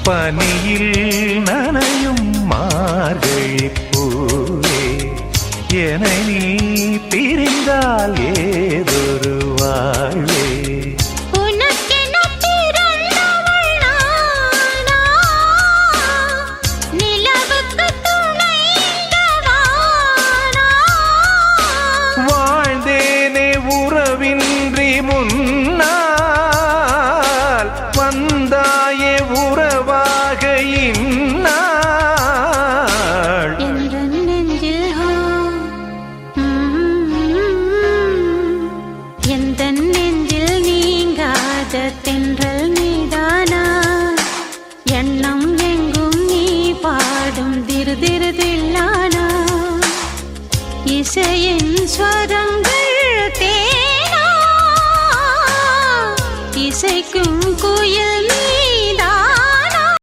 பனியில் நனையும் மார்கழி பூவே என்னை நீ பிரிந்தால் ஏதொரு வாழ்வே வாழ்ந்தேனே உறவின்றி முன்னால் வந்தாயே உறவாக இந்நாள் எந்த நெஞ்சில் நீங்காத தென்றல் நீதானா எண்ணம் எங்கும் நீ பாடும் திரு திரு தில்லானா இசையின் ஸ்வரங்கள்